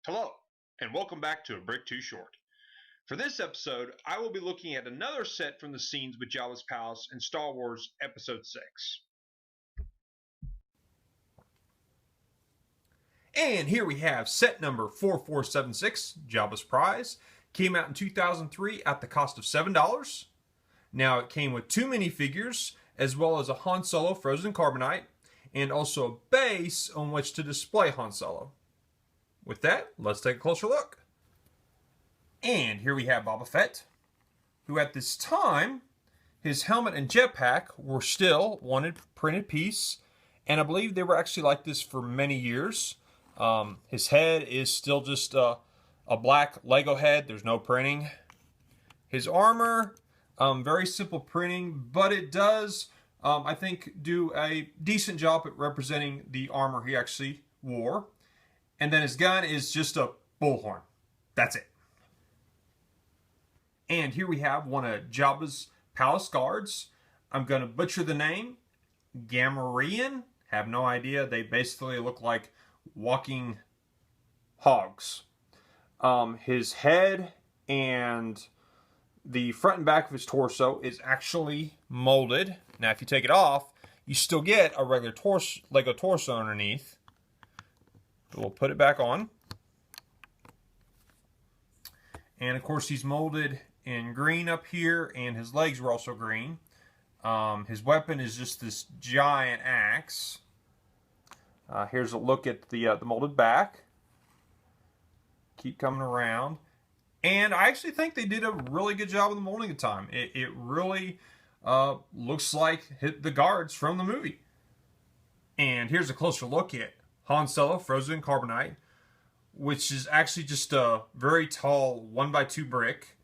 Hello, and welcome back to A Brick Too Short. For this episode, I will be looking at another set from the scenes with Jabba's Palace in Star Wars Episode 6. And here we have set number 4476, Jabba's Prize. Came out in 2003 at the cost of $7. Now it came with 2 minifigures, as well as a Han Solo frozen carbonite, and also a base on which to display Han Solo. With that, let's take a closer look. And here we have Boba Fett, who at this time, his helmet and jetpack were still one printed piece, and I believe they were actually like this for many years. His head is still just a black Lego head. There's no printing. His armor, very simple printing, but it does, I think, do a decent job at representing the armor he actually wore. And then his gun is just a bullhorn. That's it. And here we have one of Jabba's palace guards. I'm going to butcher the name. Gamorrean? Have no idea. They basically look like walking hogs. His head and the front and back of his torso is actually molded. Now, if you take it off, you still get a regular Lego torso underneath. We'll put it back on. And of course, he's molded in green up here, and his legs were also green. His weapon is just this giant axe. Here's a look at the molded back. Keep coming around. And I actually think they did a really good job of the molding at the time. It really looks like the guards from the movie. And here's a closer look at Han Solo frozen carbonite, which is actually just a very tall 1x2 brick.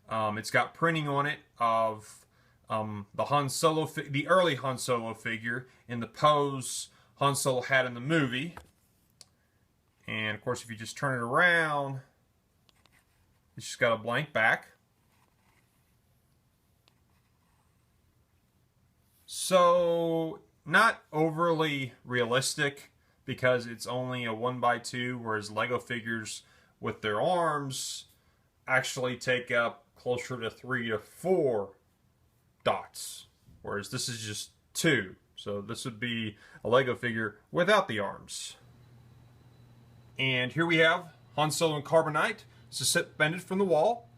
It's got printing on it of the early Han Solo figure in the pose Han Solo had in the movie. And of course, if you just turn it around, it's just got a blank back. So, not overly realistic, because it's only a 1x2, whereas Lego figures with their arms actually take up closer to 3 to 4 dots, whereas this is just 2. So this would be a Lego figure without the arms. And here we have Han Solo in carbonite, suspended from the wall.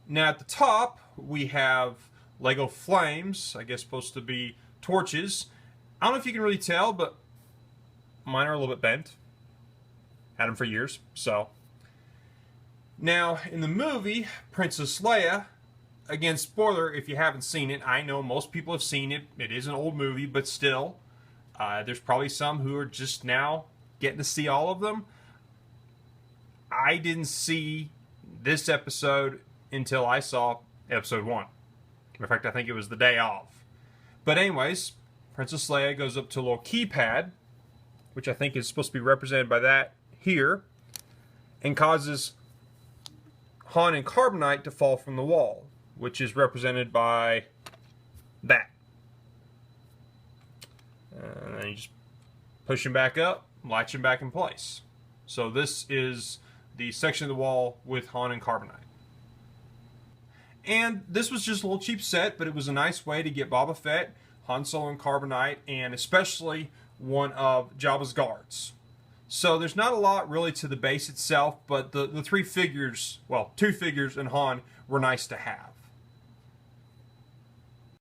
Now at the top, we have Lego flames, I guess supposed to be torches. I don't know if you can really tell, but mine are a little bit bent. Had them for years, so. Now, in the movie, Princess Leia, again, spoiler if you haven't seen it. I know most people have seen it. It is an old movie, but still. There's probably some who are just now getting to see all of them. I didn't see this episode until I saw episode 1. In fact, I think it was the day of. But anyways, Princess Leia goes up to a little keypad, which I think is supposed to be represented by that here, and causes Han and carbonite to fall from the wall, which is represented by that. And then you just push him back up, latch him back in place. So this is the section of the wall with Han and carbonite. And this was just a little cheap set, but it was a nice way to get Boba Fett, Han Solo and carbonite, and especially one of Jabba's guards. So there's not a lot really to the base itself, but the 3 figures, well, 2 figures and Han were nice to have.